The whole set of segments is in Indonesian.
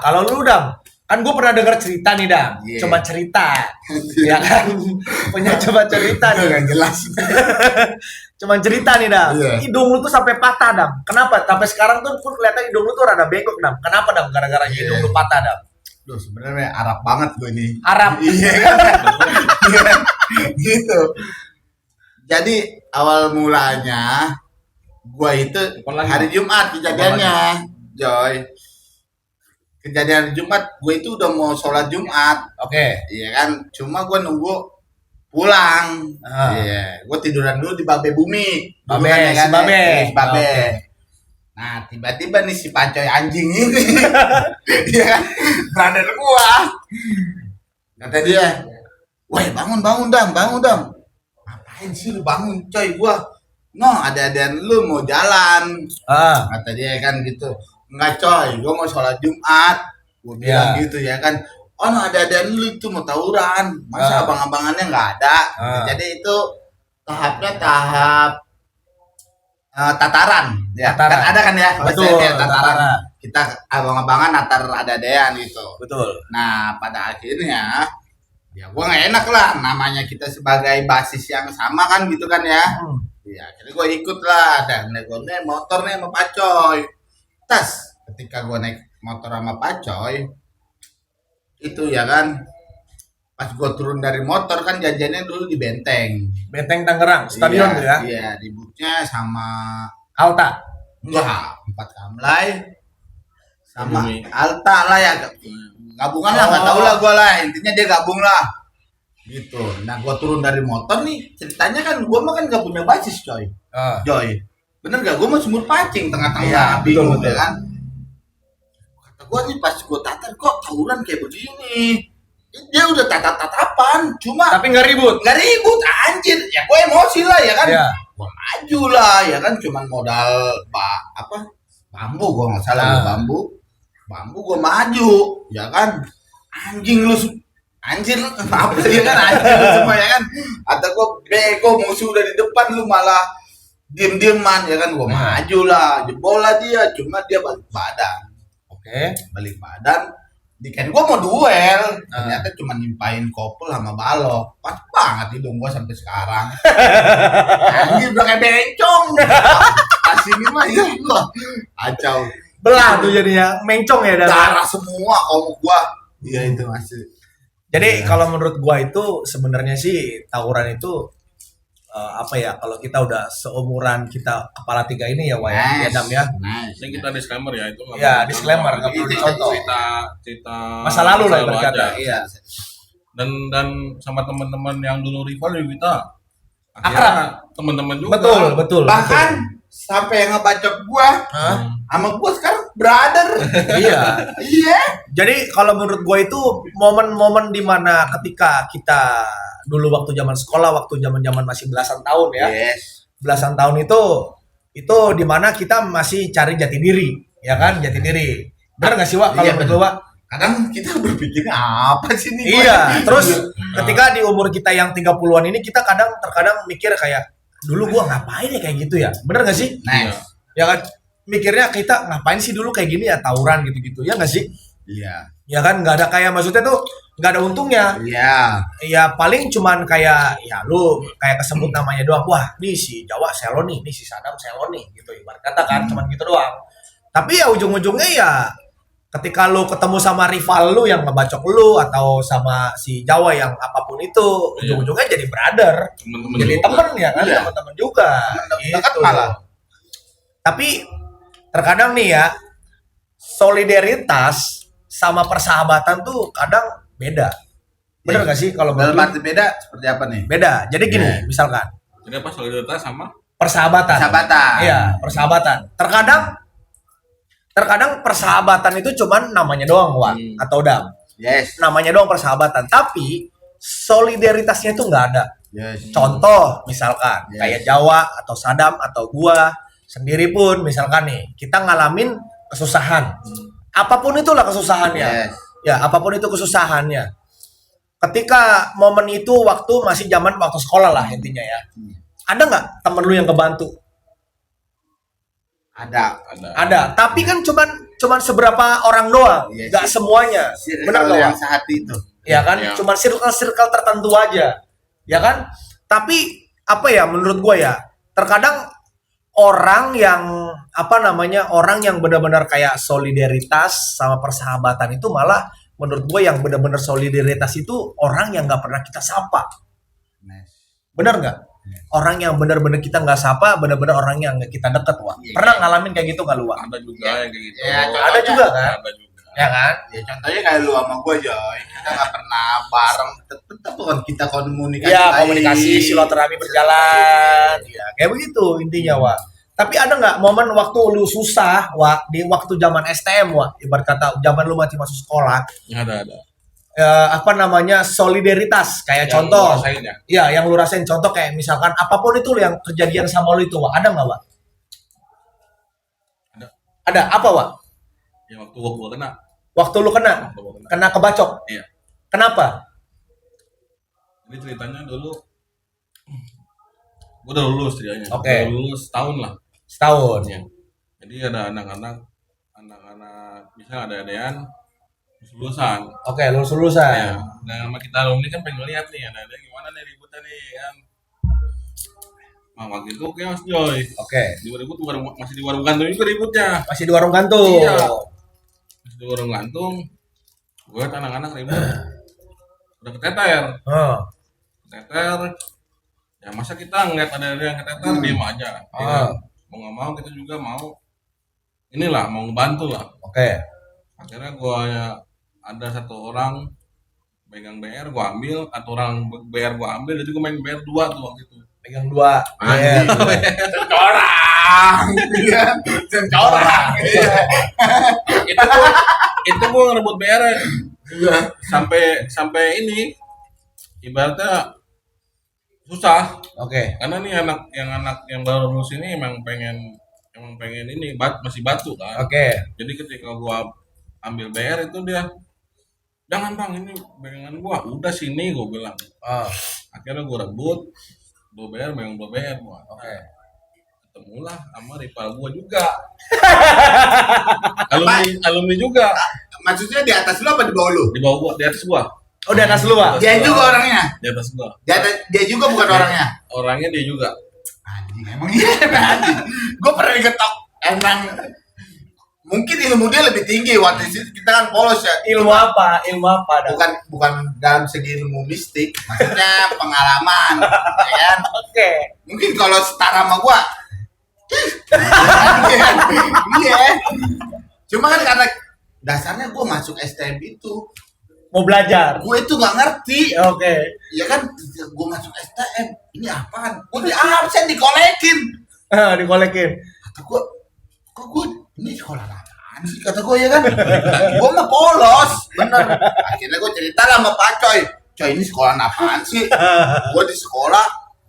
kalau lu Dam, kan gue pernah dengar cerita nih Dam. Iya. Coba cerita, ya kan? Punya coba cerita nih. Nggak jelas. Cuman cerita nih Dam. Iya. Hidung lu tuh sampai patah Dam. Kenapa? Sampai sekarang tuh pun kelihatan hidung lu tuh rada bengkok Dam. Kenapa Dam? Gara-gara Iya. hidung lu patah Dam. Duh, sebenarnya Arab banget gue nih. Arab. Iya kan? Iya, gitu. Jadi awal mulanya gua itu hari Jumat kejadiannya, Joy. Kejadian hari Jumat, gue itu udah mau sholat Jumat, Oke. iya kan? Cuma gua nunggu pulang. Ah. Iya, gua tiduran dulu di Babe Bumi. Dulu Babe, kan, ya si kan, Babe. ya, si Babe. Oke. Nah, tiba-tiba nih si Pacoy anjing ini, iya kan? Brother gua. Kata dia, "Woi, bangun Dam. Ngapain sih lu bangun, coy? Gua ada lu mau jalan." Ah. Kata dia kan gitu. "Enggak, coy, gua mau sholat Jumat." Gua bilang gitu ya kan. "Oh, ada lu itu mau tawuran. Masa abang-abangannya nggak ada?" Jadi itu tahapnya tahap tataran. Ya, Tataran. kan ada kan ya? Betul, Bahasanya tataran. tataran. Kita abang-abangan natar ada-adean gitu. Betul. Nah, pada akhirnya ya gua nggak enak lah, namanya kita sebagai basis yang sama kan gitu kan ya. Ya akhirnya gua ikut lah, dan gue naik motor nih sama Pacoy. Ketika gua naik motor sama Pacoy itu ya kan, pas gua turun dari motor kan jajannya dulu di Benteng. Benteng Tangerang, stadion Iya, tuh ya. Iya, ributnya sama Alta. enggak, 4 Kamlay sama Bumi. Alta lah ya, gabungan lah, nggak tahu lah gua lah, intinya dia gabung lah gitu. Nah, gua turun dari motor nih, ceritanya kan gua mah kan gak punya basis, coy. Joy, bener gak? Gua mah sumur pacing tengah-tengah, Iya, bingung betul. ya kan. Kata gua nih pas gua tatar, kok tawuran kayak begini. Dia udah tatapan, cuma Tapi nggak ribut. nggak ribut, anjir. Ya gue emosi lah ya kan. Iya. Gua maju lah ya kan, cuman modal bambu, gua nggak salah, gua bambu gua maju ya kan. Anjir lu apa ya kan, anjir lu semua ya kan. Atau gua bego, musuh udah di depan lu malah diem-dieman ya kan. Gua maju lah, jebol lah dia, cuma dia balik badan. Oke. Balik badan, kan gua mau duel, ternyata cuma nimpain kopel sama balok. Pas banget hidung gua sampai sekarang. Anjir udah kayak bencong. Pas ini mah ya gua kacau. Belah tuh jadinya, mencong ya. Darah semua komuk gua. Iya itu masih. Jadi kalau menurut gua itu sebenarnya sih tawuran itu apa ya, kalau kita udah seumuran kita kepala 3 ini ya Wak ya Dam ya. Ini kita disclaimer ya, itu nggak Iya, perlu disclaimer, contoh. nggak perlu Itu dicontoh. cerita Masa lalu lah aja. berkata. Iya. Dan sama teman-teman yang dulu rival juga kita Akrab. akhirnya teman-teman juga. Betul. Bahkan sampai yang ngebacok gua Hah? sama gua sekarang brother. Iya. Iya. Jadi kalau menurut gue itu momen-momen dimana ketika kita dulu waktu zaman sekolah, waktu zaman masih belasan tahun ya, Yes. belasan tahun itu dimana kita masih cari jati diri, ya kan, jati diri. Benar nggak sih Wak kalau Iya, menurut lu, Wak? Kadang kita berpikirnya apa sih nih? Iya. Terus ketika di umur kita yang 30-an ini kita terkadang mikir kayak dulu gua ngapain ya kayak gitu ya, benar nggak sih? Nice. Ya kan, mikirnya kita ngapain sih dulu kayak gini ya, tawuran gitu-gitu, ya nggak sih? Iya. Ya kan, nggak ada kayak, maksudnya tuh nggak ada untungnya. Iya. Ya paling cuman kayak ya lu kayak kesebut namanya doang. Wah, nih si Jawa selo nih si Sadam selo nih gitu, ibarat kata kan, cuman gitu doang. Tapi ya ujung-ujungnya ya ketika lu ketemu sama rival lu yang ngebacok lu atau sama si Jawa yang apapun itu, ujung-ujungnya jadi brother, Teman-teman jadi juga. temen ya kan, Iya. teman-teman juga. Dekat malah. Tapi terkadang nih ya, solidaritas sama persahabatan tuh kadang beda. Bener gak sih kalau Dalam menurut lu? arti beda seperti apa nih? Beda. Jadi gini, Iya. misalkan Jadi apa, solidaritas sama persahabatan. Sahabatan. Iya, persahabatan. Terkadang persahabatan itu cuman namanya doang, Wak, atau Dam. Yes. Namanya doang persahabatan, tapi solidaritasnya itu nggak ada. Yes. Contoh misalkan Yes. kayak Jawa atau Sadam atau gua sendiri pun misalkan nih, kita ngalamin kesusahan. Apapun itulah kesusahannya. Yes. Ya, apapun itu kesusahannya. Ketika momen itu waktu masih zaman waktu sekolah lah intinya ya. Ada nggak temen lu yang kebantu? Ada. Ada. Tapi kan cuman cuman seberapa orang doang, Iya nggak sih. semuanya. Benar nggak, yang Wak? sehati itu. Ya kan, Iya. cuman circle-circle tertentu aja, ya kan. Tapi apa ya, menurut gue ya, terkadang orang yang orang yang benar-benar kayak solidaritas sama persahabatan itu malah menurut gue yang benar-benar solidaritas itu orang yang nggak pernah kita sapa. Benar nggak? Orang yang benar-benar kita nggak sapa, benar-benar orang yang nggak kita deket, Wak. Iya. Pernah ngalamin kayak gitu nggak lu, Wak? Ada juga yang kayak gitu. Ya, Ada juga kan? Ada juga. Ya kan? Ya contohnya kayak lu sama gue Joy, kita nggak pernah bareng, tetap kan kita komunikasi. Iya, baik. komunikasi, silaturahmi berjalan. Ya, kayak begitu intinya, Wak. Tapi ada nggak momen waktu lu susah, Wak, di waktu zaman STM, Wak, ibarat kata zaman lu masih masuk sekolah, Ada. solidaritas, kayak Yang contoh, ngerasain ya? ya yang lu rasain, contoh kayak misalkan apapun itu yang kejadian sama lu itu, Wak, ada nggak, Wak? Ada. Ada apa, Wak? Ya waktu gua kena. Waktu lu kena, Waktu gua kena. kena kebacok. Iya. Kenapa? Jadi ceritanya dulu gua udah lulus ceritanya. Oke. Udah lulus tahun lah. Setahun. Ya. Jadi ada anak-anak misalnya ada adean lulusan. Oke, lulus-lulusan. Ya. Nah, sama kita alumni kan pengen lihat nih ada gimana nih ributnya nih kan. Nah, waktu itu oke Mas Joy. Oke. Di ribut masih di warung gantung juga ributnya. Masih di warung gantung. Iya. Masih di warung gantung. Gue liat anak-anak ribut. Udah keteter. Oh. Keteter. Ya masa kita ngeliat ada yang keteter diem aja. Ya kan? Mau nggak mau kita juga mau inilah mau ngebantu lah. Oke. Akhirnya gue ada satu orang pegang BR gue ambil, atau orang BR gue ambil, jadi gue main BR 2 tuh waktu itu. Pegang dua. Anjing. Iya. Corang, iya, corang. Iya. itu gue ngerebut BR Iya. sampai ini ibaratnya susah Oke. karena nih anak yang baru lulus ini emang pengen ini masih batu kan. Oke. Jadi ketika gua ambil BR itu dia jangan bang ini pegangan gua udah sini gua bilang. Oh. Akhirnya gua rebut 2 BR megang 2 BR gua. Oke. Ketemulah sama rival gua juga. alumni juga Maksudnya di atas lu apa di bawah lu? di bawah gua, di atas gua. Oh, di atas lu, Wak. Dia juga orangnya. Di atas gua. Dia juga bukan orangnya. Orangnya dia juga. Anjing, emang iya anjing. Gue pernah diketok. Emang mungkin ilmu dia lebih tinggi waktu itu kita kan polos ya. Ilmu apa? Ilmu apa? Dan? Bukan dalam segi ilmu mistik, maksudnya pengalaman, ya kan? Oke. Mungkin kalau setara sama gua, iya. Cuma kan karena dasarnya gua masuk STM itu, Mau belajar. gua itu nggak ngerti, Oke. ya kan? Gua masuk STM, ini apaan? Gua di absen dikolekin. Dikolekin. Kata gua, kok gua ini sekolah apaan sih? Kata gua ya kan? Gua mah polos, bener. Akhirnya gua cerita lah sama Pak Coy. Coy ini sekolah apaan sih? Gua di sekolah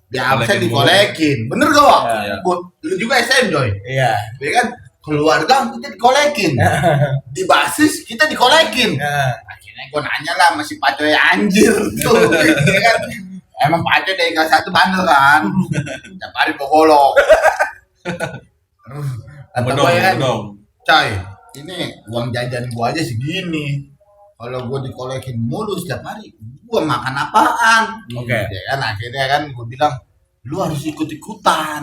di absen dikolekin. Bener gak Wak? Iya. Gua, lu juga SM Coy. Iya. Ya kan? Keluarga kita dikolekin. Di basis kita dikolekin. Nah. Akhirnya gue nanya lah sama si Pak Coy anjir tuh. Ya kan? Emang Pak Coy dari kelas 1 bandel kan. Tiap hari bogolok. Kata gue ya kan, Coy, ini uang jajan gue aja segini. Kalau gue dikolekin mulu setiap hari, gue makan apaan? Oke. Ya kan akhirnya kan gue bilang, lu harus ikut-ikutan.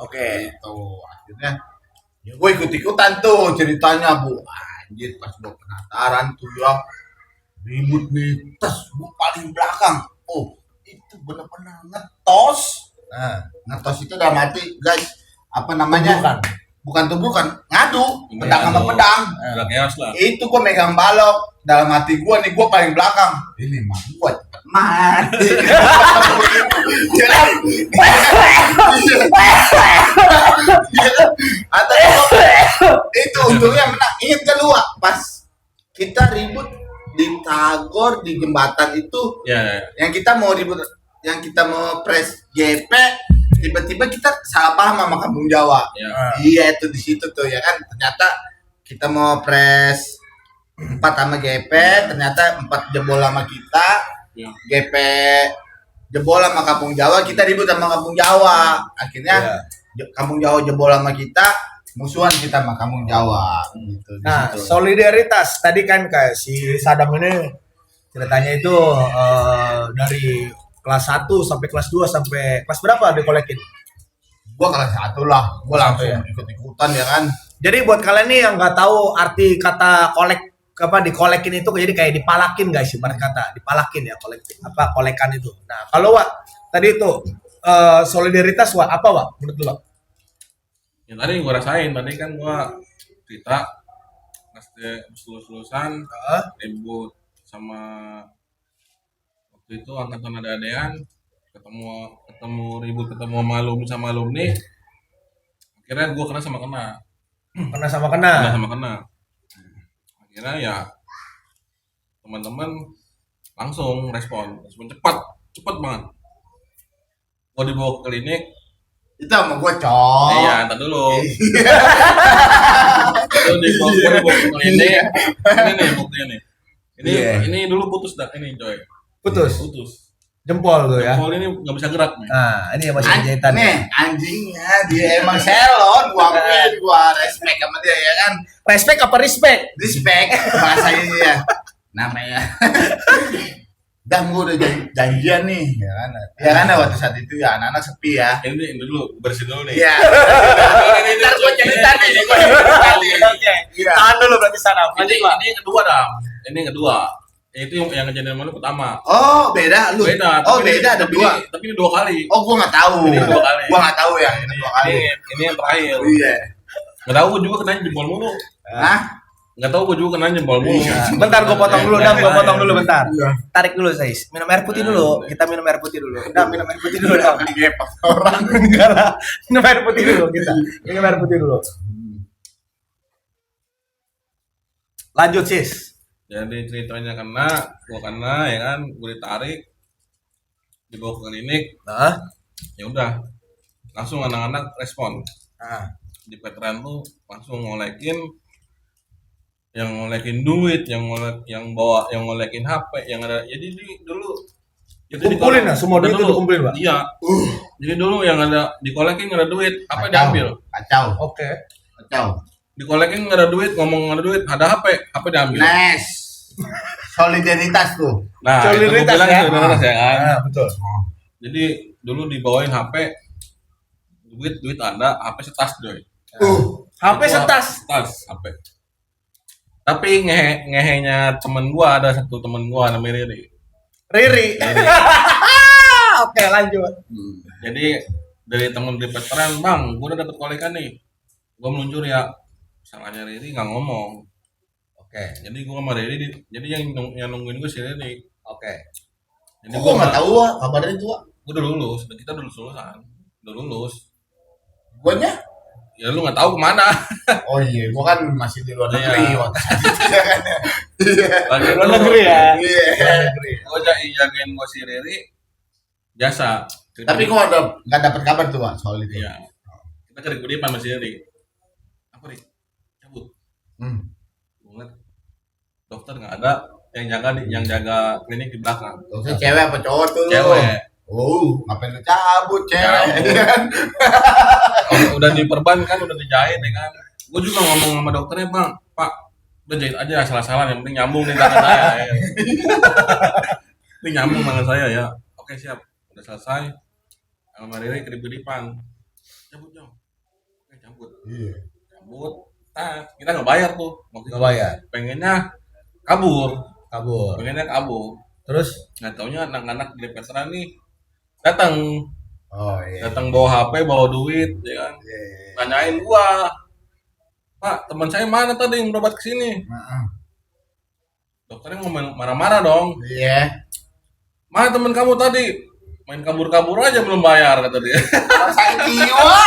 Oke. Gitu. Akhirnya ya gue ikut-ikutan tuh ceritanya Bu. Anjir pas gue penataran tuh ya ribut nih, tes gue paling belakang. Oh itu bener-bener ngetos. Nah, ngetos itu dalam arti guys apa namanya? Bukan tubukan, ngadu, pedang sama pedang. Udah chaos lah. Itu gue megang balok dalam hati gue nih, gue paling belakang. Ini mah gue cepet mati. Ya kan? Atau itu untungnya menang. Ingat kan lu Wak? Pas kita ribut di Tagor di jembatan itu, Ya. yang kita mau ribut, yang kita mau press GP, tiba-tiba kita salah paham sama Kampung Jawa. Ya. Iya itu di situ tuh ya kan, ternyata kita mau press 4 sama GP, ternyata 4 jebol sama kita. Ya. GP jebol sama Kampung Jawa, kita ribut sama Kampung Jawa. Akhirnya Kampung Jawa jebol sama kita, musuhan kita mah kampung Jawa gitu di Nah, situ. solidaritas tadi kan kayak si Sadam ini ceritanya itu dari kelas 1 sampai kelas 2 sampai kelas berapa dikolekin? Gua kelas 1 lah, gua langsung ya? ikut-ikutan ya kan. Jadi buat kalian nih yang nggak tahu arti kata dikolekin itu jadi kayak dipalakin guys, ibarat kata dipalakin ya kolekan itu. Nah, kalau Wak tadi itu solidaritas Wak apa Wak menurut lu Wak? Ya tadi gua rasain, tadi kan gua cerita pas lulus-lulusan ribut sama waktu itu angkatan ada-adaan, ketemu ribut ketemu sama alumni, akhirnya gua kena sama kena akhirnya ya teman-teman langsung respon cepat banget. Gua dibawa ke klinik. Itu sama gua, Cok. Iya, entar dulu. Itu dibawa ke klinik. Ini nih buktinya nih. Ini dulu putus dah ini, coy. Putus. Jempol tuh ya. Jempol ini nggak bisa gerak nih. Nah, ini yang masih jahitan. Nih, anjingnya dia emang selon, gua respect sama dia ya kan. Respect apa respect? Respect bahasanya ya. Namanya. Dan gua udah janjian nih, ya kan. Ya kan waktu saat itu ya anak-anak sepi ya. Ini dulu bersih dulu nih. Iya. Ntar gua cerita nih. Oke. Tahan dulu berarti sana. Ini kedua dah. Ini kedua. Itu yang kejadian malu pertama. Oh, beda lu. Beda. Oh, beda ada dua. Tapi ini 2 kali. Oh, gua nggak tahu. Ini 2 kali. Gua nggak tahu ya, ini 2 kali. Ini yang terakhir. Iya. Nggak tahu gua juga kena jempol mulu. Hah? Nggak tahu gua juga kena jempol mulu. Bentar gua potong dulu, Dam. Gua potong dulu bentar. Iya. Tarik dulu, Sais. Minum air putih dulu. Kita minum air putih dulu. Dam, minum air putih dulu, Dam. Digepak orang. Enggak lah. Minum air putih dulu kita. Minum air putih dulu. Lanjut, Sis. Jadi ceritanya gua kena ya kan, gua ditarik, dibawa ke klinik, Nah, ya udah, langsung anak-anak respon. nah. Di veteran tuh langsung ngolekin, yang ngolekin duit, yang ngolekin HP, yang ada. Jadi dulu Kumpulin ya, semua duit itu dikumpulin, Pak? Iya. Jadi dulu yang ada dikolekin nggak ada duit, apa Kacau. diambil? Kacau. Oke. Kacau. Dikolekin nggak ada duit, ngomong nggak ada duit, ada HP diambil. Nice. Solidaritas tuh. Nah, Solidaritas itu gua bilang ya. solidaritas ya kan. Nah, betul. Jadi dulu dibawain HP, duit ada, HP setas doy. HP setas. HP. Tapi ngehenya temen gua, ada satu temen gua namanya Riri. Riri. Oke, lanjut. Jadi dari temen di veteran, bang, gua udah dapet kolekan nih. Gua meluncur ya, salahnya Riri nggak ngomong. Oke. Jadi gua sama Riri, jadi yang nungguin gua si Riri. Oke. Jadi Gua nggak tahu kabarnya itu. Gua udah lulus, kita udah lulusan, udah lulus. Guanya? Ya lu nggak tahu kemana. Oh iya, gua kan masih di luar negeri Iya. waktu itu ya kan. Lagi Luar negeri ya. Iya. Gua jagain gua si Riri, jasa. Tapi gua nggak dapat kabar tuh Pak, soal itu. Iya. Kita ke Rikudipan masih Riri. Apa Rik? Cabut. Gua ngeliat dokter nggak ada, yang jaga klinik di belakang. Dokter cewek apa cowok tuh? Cewek. Oh, ngapain lu cabut cewek? Cabut. Iya kan? Udah diperban kan, udah dijahit ya kan. Gue juga ngomong sama dokternya, bang, Pak, udah jahit aja salah-salah, yang penting nyambung nih tangan saya. Ya. Ini nyambung tangan saya ya. Oke siap, udah selesai. Sama Riri kedip-kedipan. Cabut dong. Oke cabut. Iya. Cabut. Nah, kita nggak bayar tuh. Waktu Nggak itu. bayar. Pengennya kabur. Kabur. Terus Nggak taunya anak-anak di veteran nih datang Oh iya. bawa HP, bawa duit, ya kan. Iya. Nanyain gua, Pak, teman saya mana tadi yang berobat ke sini? Heeh. Dokternya ngomong marah-marah dong. Iya. Mana teman kamu tadi? Main kabur-kabur aja belum bayar kata dia. Sakit jiwa.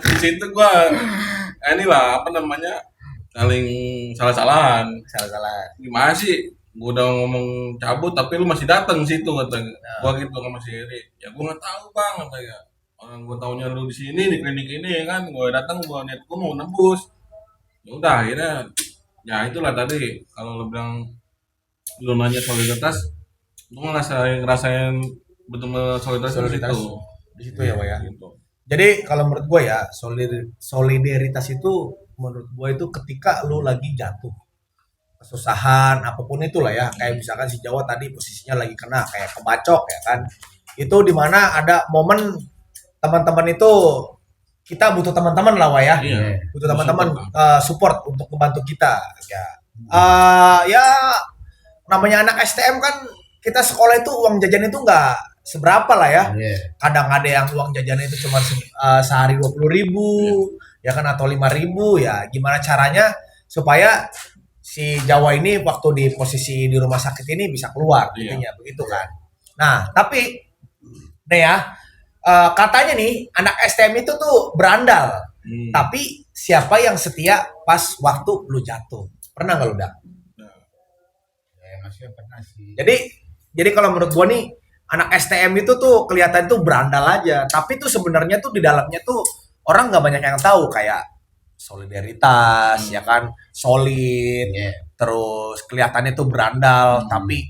Di situ gua inilah apa namanya? Saling salah-salahan. salah-salah. Gimana sih? Gua udah ngomong cabut tapi lu masih datang situ kata gua gitu sama si Iri. Ya gua nggak tahu bang katanya. Orang gua taunya lu di sini di klinik ini ya kan. Gua datang gua niat gua mau nebus. Ya udah akhirnya ya itulah tadi kalau lu bilang lu nanya solidaritas, lu ngerasain betul-betul solidaritas di Solidaritas. situ. Di situ ya, Pak ya. Gitu. Jadi kalau menurut gue ya, solidaritas itu menurut gue itu ketika lu lagi jatuh kesusahan apapun itulah ya, kayak misalkan si Jawa tadi posisinya lagi kena kayak kebacok ya kan, itu dimana ada momen teman-teman itu kita butuh teman-teman lah Wak, ya Iya. butuh teman-teman Support, support untuk membantu kita ya. Ya namanya anak STM kan, kita sekolah itu uang jajan itu nggak seberapa lah ya. Iya. Kadang ada yang uang jajannya itu cuma sehari 20.000 ya kan, atau 5.000 ya. Gimana caranya supaya si Jawa ini waktu di posisi di rumah sakit ini bisa keluar Iya. intinya begitu kan. Nah tapi nih ya, katanya nih anak STM itu tuh berandal, tapi siapa yang setia pas waktu lu jatuh? Pernah nggak lu Dak? Ya, maksudnya pernah sih. Jadi kalau menurut gua nih, anak STM itu tuh kelihatan tuh berandal aja, tapi tuh sebenarnya tuh di dalamnya tuh orang nggak banyak yang tahu, kayak solidaritas ya kan, solid, Iya. terus kelihatannya tuh berandal, tapi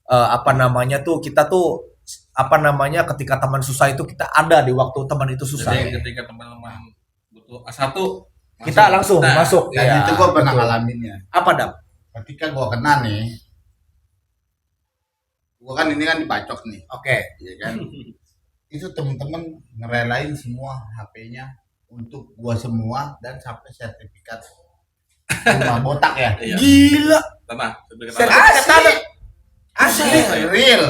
apa namanya tuh kita tuh apa namanya ketika teman susah itu kita ada di waktu teman itu susah. Jadi ketika teman-teman butuh A1, Kita langsung Nah, masuk. Dan Iya, itu gue pernah betul. ngalaminnya. Apa Dam? Ketika gue kena nih, gue kan ini kan dibacok nih, Oke. ya kan? Itu temen-temen ngerelain semua HP-nya untuk gua semua dan sampai sertifikat rumah botak ya. Iya. Gila. Tanah, sertifikat tanah. Sertifikat tanah. Asli, real.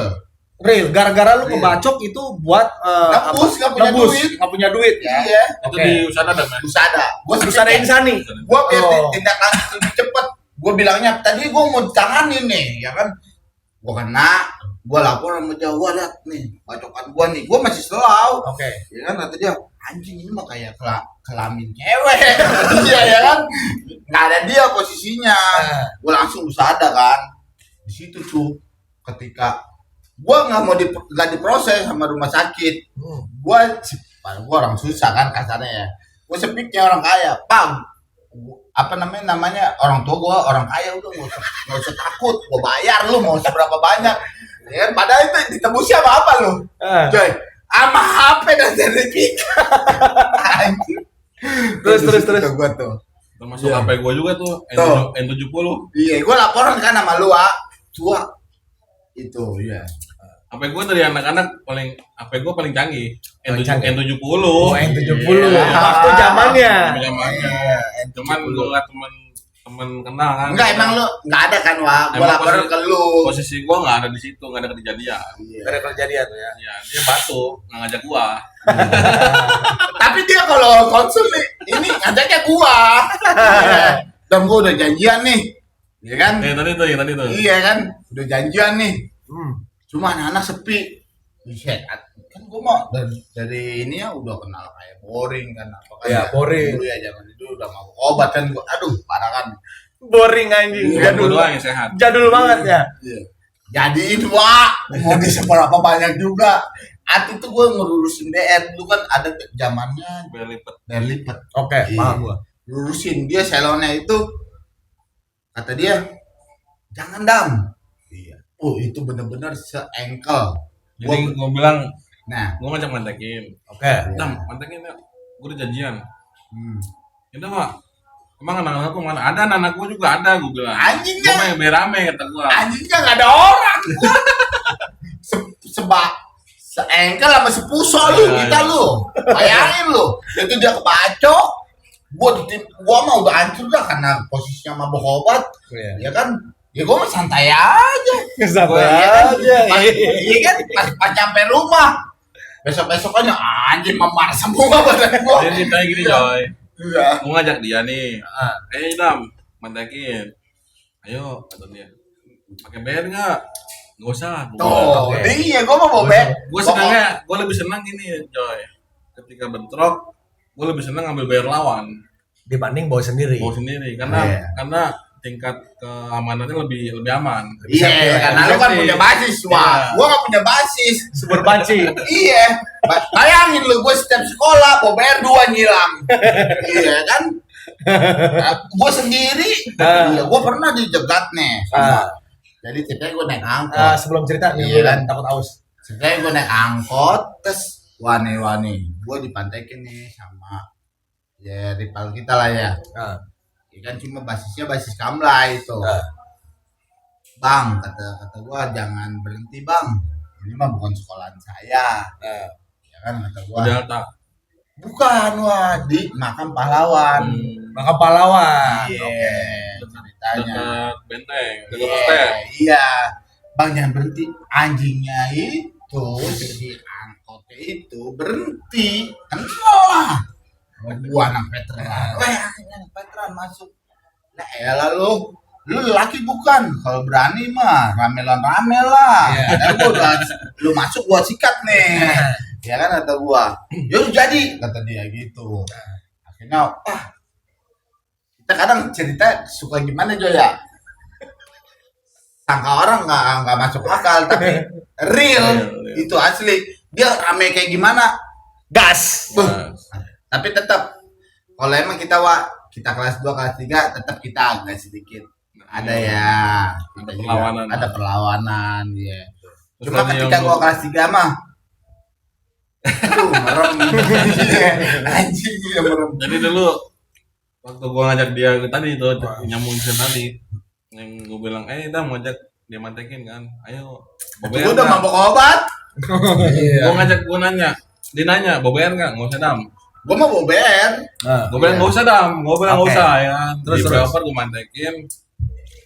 Real, gara-gara lu Real. kebacok itu buat Nebus, nggak punya duit. nggak punya duit. Iya, Itu Oke. di Usada Dam ya? usada. Gua Terus ada insani. Gua biar Oh. tindak lanjut lebih cepet. Gua bilangnya tadi gua mau ditanganin nih, ya kan? Gua kena, gua lapor sama Jawa, lihat nih bacokan gua nih. Gua masih selalu. Oke. Ya kan kata dia, anjing ini mah kayak kelamin cewek. Iya ya kan? Nggak ada dia posisinya. Gue langsung usada kan. Di situ tuh ketika gue nggak mau nggak diproses sama rumah sakit. Gue orang susah kan kasarnya ya. Gue sepiknya orang kaya. Apa namanya orang tua gue orang kaya, udah nggak usah takut. Gue bayar lu mau seberapa banyak. Ya kan? Padahal itu ditebusnya apa apa lu? Coy, sama HP dan sertifikat. Anjir. Terus. Gua tuh. Termasuk Iya. HP gua juga tuh, Tuh. N70. Iya, gua laporan kan sama lu, Tua. Itu, iya. HP gua dari anak-anak HP gua paling canggih. Paling canggih. N70. Oh, N70. Iya. Waktu zamannya. Zamannya. Cuman gua ngeliat temen kenal kan. Enggak, emang lu enggak ada kan, Wak? Gua Emang laporan ke lu. Posisi gua nggak ada di situ, nggak ada kejadian. Iya. Ada kejadian tuh ya. Ya, dia batu, nggak ngajak gua. Tapi dia kalau konsul nih, ini ngajaknya gua. Dan gua udah janjian nih. Iya kan? Yang tadi tuh. Iya kan? Udah janjian nih. Hmm. Cuma anak-anak sepi. Buset, kan gue mah dari ini ya udah kenal kayak boring kan apa kan Iya, boring. dulu ya zaman itu udah mau obat kan gua, aduh parah kan. Boring anjing. Cuma Jadul. gua doang yang sehat. Jadul banget ya. Iya. Jadiin mau di seberapa banyak juga. Hati tuh gue ngurusin DR dulu kan ada zamannya Biar lipet. berlipat. Oke, Iya. paham gua. Lurusin dia salonnya itu kata dia jangan Dam. Iya. Oh itu bener-bener se-ankle. Jadi gua bilang, Nah, gua ngajak mantekin. Oke. Dam, mantekin ya. Gua udah janjian. hmm. Itu mah emang anak-anakku mana? Ada anak-anakku juga ada, gua bilang. Anjingnya. Gua main berame kata gua. Anjingnya nggak ada orang. Se-ankle sama sepuso lu Iya, kita iya. lu. Bayangin lu. Itu dia kebacok. Gua mah udah hancur dah karena posisinya mabok obat. Iya. Ya kan? Ya gua mah santai aja. Santai Iya kan? aja. Iya kan? Pas nyampe rumah. Besok-besokannya anjing memar semua badan gua. Jadi ceritanya gini, Joy. Iya. Gua ngajak dia nih. Ah. Dam, mantekin. Ayo, kata dia. Pakai bayar nggak? Nggak usah. Gua bilang. Tuh, iya gua mah mau bet. Gue lebih senang gini, Joy. Ketika bentrok, gue lebih senang ngambil bayar lawan, Dibanding bawa sendiri. bawa sendiri, karena Iya. tingkat keamanannya lebih aman. Iya, karena lu kan punya basis, Wak. Iya. Gua nggak punya basis. Sumber pancing. Iya. Bayangin lu, gue setiap sekolah mau bayar 2 nyilang. Iya kan? Gue sendiri. Iya, gue pernah dijegat nih. Ah. Jadi ceritanya gue naik angkot. Sebelum cerita nih, Iya, gue kan? takut aus. Ceritanya gue naik angkot, terus wah nih, gua dipantekin nih sama ya rival kita lah ya. Nah, Ya kan cuma basisnya basis Kamla itu. nah, Bang, kata gua jangan berhenti bang. Ini mah bukan sekolahan saya. nah. Ya kan kata gua. Udah tak. Bukan wah di makam pahlawan. Maka pahlawan. Iya, ceritanya. Dekat benteng, dekat Iya, hotel. iya. Bang jangan berhenti. Anjingnya itu si angkotnya itu berhenti. Kenal lah. Gua anak veteran. Weh, anak veteran masuk. Nah, elah lu laki bukan, kalau berani mah ramelan lah. Iya. Gua udah lu masuk gua sikat nih. Ya kan kata gua. Ya udah jadi kata dia gitu. Akhirnya kita kadang cerita suka gimana Jo ya? Sangka orang nggak masuk akal tapi real itu asli. Dia rame kayak gimana? Gas. Nah, Tapi tetap kalau emang kita kelas 2 kelas 3 tetap kita agak sedikit ada ya Ada juga perlawanan. ada perlawanan ya. terus Cuma tadi ketika yang gua kelas 3 mah aduh merem anjing ya merem. jadi dulu waktu gua ngajak dia tadi itu nyambung ke tadi yang gua bilang dah mau ngajak dia mantekin kan ayo Gua udah mabok obat. gua ngajak gua nanya dia nanya bober nggak usah dam Gua mah bober. Nah, gua bilang nggak usah dam gua bilang nggak Oke. usah ya kan Terus, di terus. proper gua mantekin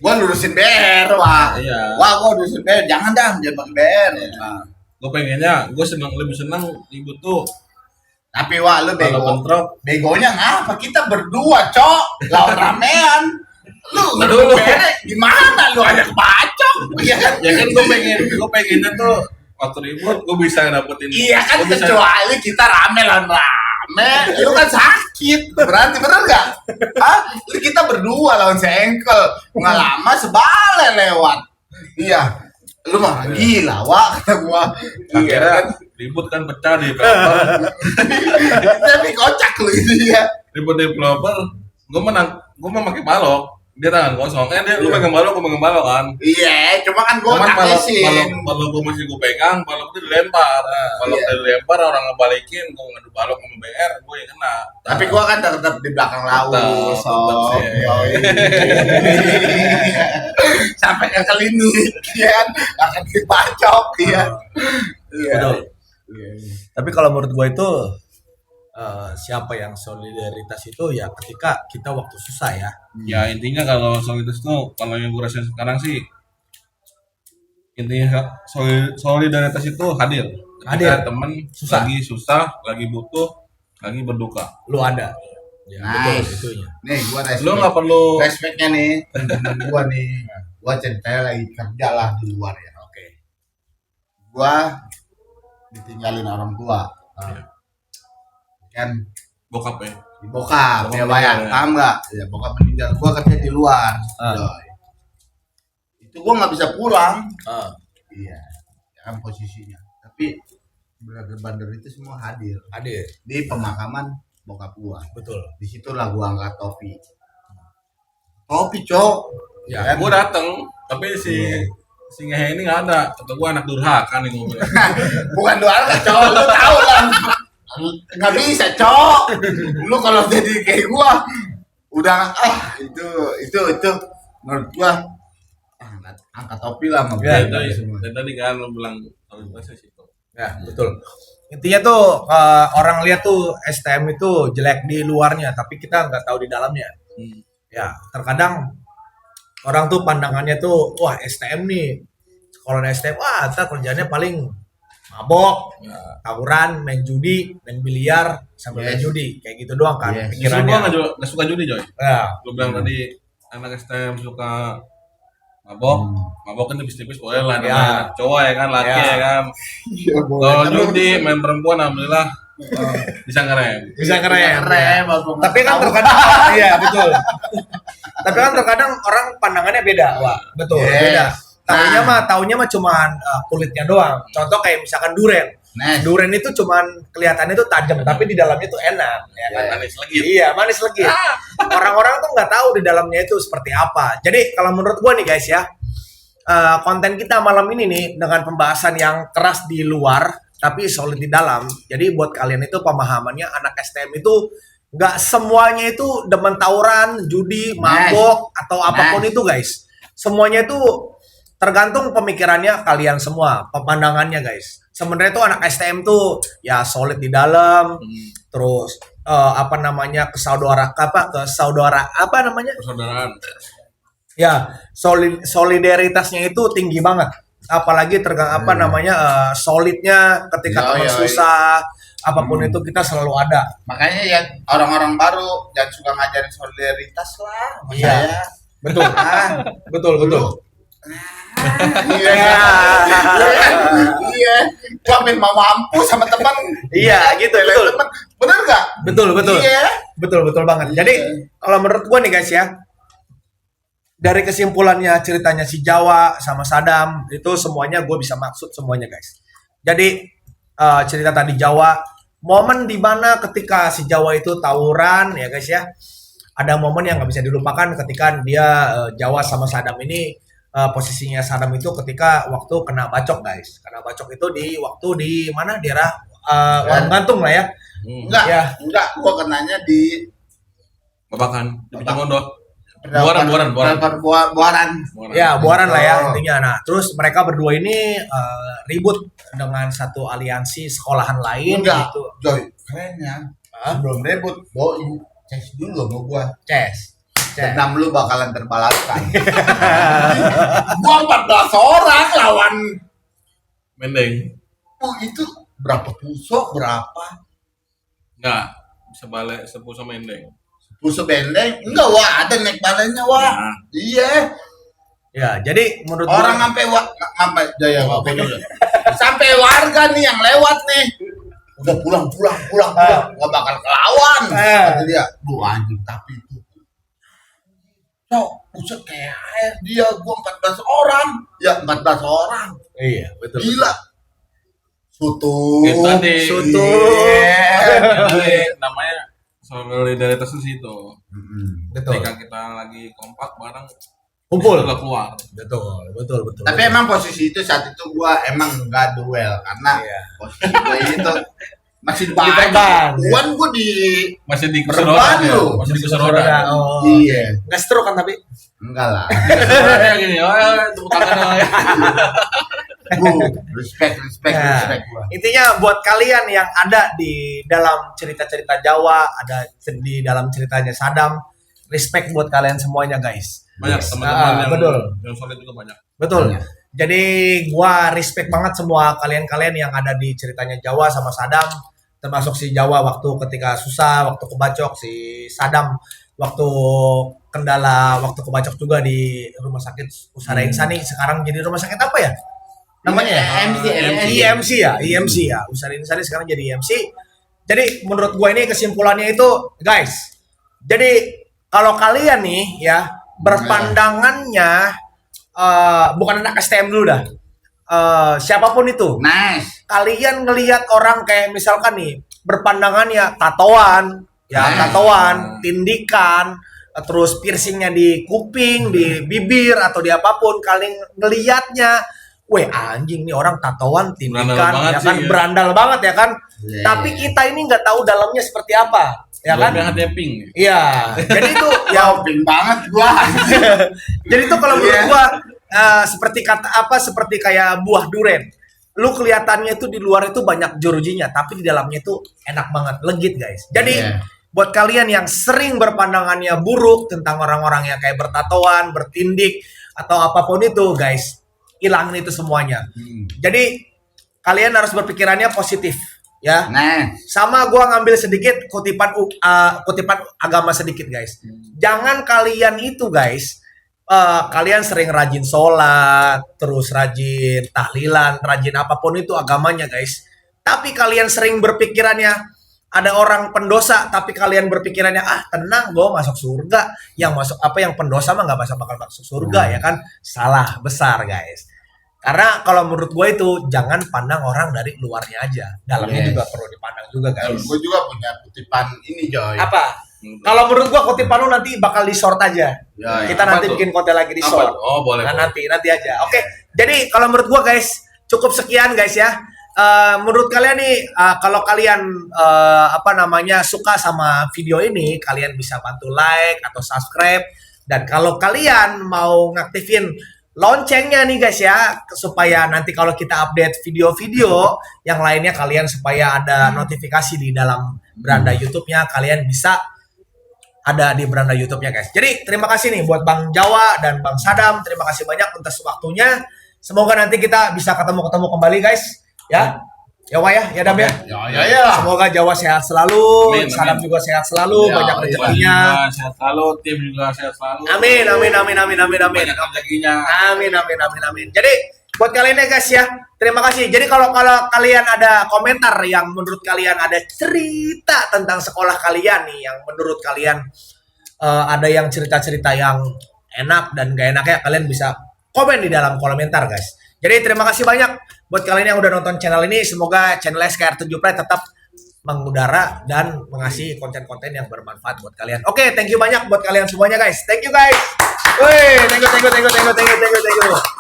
Gua lurusin BR wah. iya Wah gua lurusin BR jangan pakai BR. gua pengennya gua lebih senang ibu tuh Tapi wah lu kalau bego. bentrok Begonya ngapa kita berdua cok lawan ramean lu Nah, dulu. gimana lu ajak bacok iya kan ya kan gua pengennya tuh waktu ribut gua bisa dapetin iya kan gua bisa kecuali kita rame lawan rame lu kan sakit berarti bener nggak ah kita berdua lawan sengkel nggak lama sebale lewat iya lu mah gila wah kata gua akhirnya ribut kan pecah di proper tapi kocak lu itu ya ribut di proper gua menang gua mau pakai balok dia tangan kosong dia lu pegang balok gua pegang balok kan iya cuma kan gua cuman takisin balok gua masih gua pegang balok itu dilempar balok Iya. dilempar orang ngebalikin gua ngadu balok sama BR gua yang kena tapi gua kan tetap di belakang laut Tetap, sob. tetap sih. Yoi. Sampai ke klinik ya kan akan dibacok ya iya Betul. Iya. Tapi kalau menurut gue itu siapa yang solidaritas itu ya ketika kita waktu susah ya. ya intinya kalau solidaritas tuh kalau yang gua rasain sekarang sih intinya solidaritas itu hadir Hadir. ketika temen Susah. lagi susah lagi butuh lagi berduka Lu ada. Ya, betul Nice. itunya. nih gua respect lu nggak perlu respectnya nih temen gua nih gua ceritanya lagi kerja lah di luar ya Oke. gua ditinggalin orang tua kan bokap ya di bokap ya Bokap bayar meninggal, ya. paham nggak ya bokap meninggal gua kerja di luar Ah. Coy. Itu gua nggak bisa pulang Ah, iya ya kan posisinya tapi brother-brother itu semua hadir hadir. di pemakaman bokap gua Betul. disitulah gua angkat topi cok Ya, kan? gua dateng tapi si ngehe ini nggak ada kata gua anak durhaka nih gua bilang bukan doa cok lu tahu lah nggak bisa cok lu kalau jadi kayak gua udah itu menurut gua angkat topi lah sama Ya, gua dari semua. tadi kan lu bilang solidaritas itu Ya, betul. Intinya tuh orang lihat tuh STM itu jelek di luarnya, tapi kita nggak tahu di dalamnya. Ya, terkadang orang tuh pandangannya tuh, wah STM nih, sekolah STM, wah ntar kerjanya paling mabok, tawuran, main judi, main biliar, sambil main Yes. judi, kayak gitu doang kan Yes. justru gua pikirannya. nggak suka judi Joy Ya, lu bilang tadi anak STM suka mabok kan tipis-tipis boleh lah namanya Ya. anak cowok ya kan laki Ya. ya kan Iya, boleh. kalau judi main perempuan alhamdulillah bisa ngerem bisa keren. keren Bang. Tapi kan Tahu. terkadang, iya betul. Tapi kan terkadang orang pandangannya beda, wah betul Yes. beda. Taunya Nah. mah cuman kulitnya doang. Contoh kayak misalkan duren. Nah, Duren itu cuman kelihatannya tuh tajam, tapi di dalamnya tuh enak. Ya kan? manis lagi Iya, manis legit. Orang-orang tuh nggak tahu di dalamnya itu seperti apa. Jadi kalau menurut gua nih guys ya, konten kita malam ini nih dengan pembahasan yang keras di luar, tapi solid di dalam. Jadi buat kalian itu pemahamannya anak STM itu nggak semuanya itu demen tawuran, judi, mabok atau apapun itu guys. Semuanya itu tergantung pemikirannya kalian semua, pemandangannya guys. Sebenarnya tuh anak STM tuh ya solid di dalam, terus kesaudara apa namanya? Persaudaraan. Ya, solidaritasnya itu tinggi banget. Apalagi solidnya ketika teman susah, apapun itu kita selalu ada. Makanya ya orang-orang baru jangan suka ngajarin solidaritas lah. Iya. Betul. Betul. Iya. Iya. Gua memang mampu sama teman. Iya, gitu, betul. Temen. Bener nggak? Betul. Iya. Betul banget. Jadi kalau menurut gua nih guys ya, dari kesimpulannya ceritanya si Jawa sama Sadam itu semuanya gue bisa maksud semuanya guys. Jadi cerita tadi Jawa, momen dimana ketika si Jawa itu tawuran ya guys ya, ada momen yang nggak bisa dilupakan ketika dia Jawa sama Sadam ini posisinya Sadam itu ketika waktu kena bacok guys. Kena bacok itu di mana daerah warung gantung lah ya. Enggak, gua kenanya di Babakan, di Picamondok. Buaran. Ya, buaran lah ya intinya. Nah, terus mereka berdua ini ribut dengan satu aliansi sekolahan lain Enggak, gitu. Joy, kerennya. Sebelum ribut, doi ces dulu sama gua. Ces. Dendam lu bakalan terbalaskan. Gua 14 orang lawan. Mendeng. Itu berapa pusok, berapa? Enggak, bisa balik sepusa Mendeng. Pusok bendeng? Enggak, wah ada naik badannya, wah. Nah. Iya. Ya, jadi menurut Orang sampai sampai warga nih yang lewat nih. Udah pulang. Gua bakal kelawan. Kata dia, "Bu anjing tapi itu." Pusat kayak air dia, gua 14 orang. Ya 14 orang. iya, betul. Gila. Sutu. Sutu. Namanya solidaritas di situ. Betul. Ketika kita lagi kompak bareng, Kumpul. kita keluar. Betul. Tapi emang posisi itu saat itu gua emang nggak duel karena posisi gua itu masih di terbang. gua di Masih di Perban keserodan ya? lu. Masih di keserodan. Oh. Iya. Nggak stroke kan tapi? Enggak lah. Keserodan gini, tepuk tangan ya. Respect gua. Intinya buat kalian yang ada di dalam cerita-cerita Jawa, ada di dalam ceritanya Sadam, respect buat kalian semuanya guys. Banyak teman-teman betul. yang solid juga banyak. Betul. Jadi gua respect banget semua kalian-kalian yang ada di ceritanya Jawa sama Sadam, termasuk si Jawa waktu ketika susah, waktu kebacok, si Sadam waktu kendala, waktu kebacok juga di rumah sakit Usara Insani, sekarang jadi rumah sakit apa ya? Namanya IMC ya. Usara Insani sekarang jadi IMC. Jadi menurut gue ini kesimpulannya itu guys. Jadi kalau kalian nih ya berpandangannya bukan anak STM dulu dah. Siapapun itu. Nice. Kalian ngelihat orang kayak misalkan nih berpandangannya tatoan, tindikan, terus piercingnya di kuping, di bibir atau di apapun, kalian ngelihatnya weh anjing nih orang tatoan, tindikan, ya kan berandal banget ya kan. Tapi kita ini nggak tahu dalamnya seperti apa, ya kan? Hatinya pink. Iya. Jadi itu Ya pink banget gua. jadi itu kalau menurut gua seperti kayak buah duren. Lu kelihatannya itu di luar itu banyak jerujinya, tapi di dalamnya itu enak banget, legit guys. Jadi buat kalian yang sering berpandangannya buruk tentang orang-orang yang kayak bertatoan, bertindik atau apapun itu guys, hilangin itu semuanya. Jadi kalian harus berpikirannya positif ya. Nah, Sama gua ngambil sedikit kutipan agama sedikit guys. Jangan kalian itu guys, kalian sering rajin sholat, terus rajin tahlilan, rajin apapun itu agamanya guys. Tapi kalian sering berpikirannya ada orang pendosa, tapi kalian berpikirannya tenang, gue masuk surga. Yang pendosa mah nggak bakal masuk surga ya kan? Salah besar guys. Karena kalau menurut gue itu jangan pandang orang dari luarnya aja, dalamnya juga perlu dipandang juga guys. gue juga punya kutipan ini Joy. Apa? Kalau menurut gua kutipan lu nanti bakal di short aja. Ya, Kita nanti bikin konten lagi di short. Oh boleh. Nah, nanti aja. Oke. Jadi kalau menurut gua guys, cukup sekian guys ya. menurut kalian nih, kalau kalian suka sama video ini, kalian bisa bantu like atau subscribe. Dan kalau kalian mau ngaktifin loncengnya nih guys ya, supaya nanti kalau kita update video-video yang lainnya kalian supaya ada notifikasi di dalam beranda YouTube-nya, kalian bisa ada di beranda YouTube-nya guys. Jadi terima kasih nih buat Bang Jawa dan Bang Sadam, terima kasih banyak atas waktunya. Semoga nanti kita bisa ketemu kembali guys ya. Ya Wak ya Dam ya. Ya. Semoga Jawa sehat selalu, Amin, Sadam amin. juga sehat selalu, Ya, banyak ya. rezekinya. Juga sehat selalu, tim juga sehat selalu. Amin. Banyak rezekinya. Amin. Jadi buat kalian ya guys ya, terima kasih. Jadi kalau kalian ada komentar yang menurut kalian ada cerita tentang sekolah kalian nih, yang menurut kalian ada yang cerita-cerita yang enak dan gak enak ya, kalian bisa komen di dalam komentar guys. Jadi terima kasih banyak buat kalian yang udah nonton channel ini. Semoga channel SKR7 Play tetap mengudara dan mengasih konten-konten yang bermanfaat buat kalian. Oke, thank you banyak buat kalian semuanya guys. Thank you guys. Woi, thank you.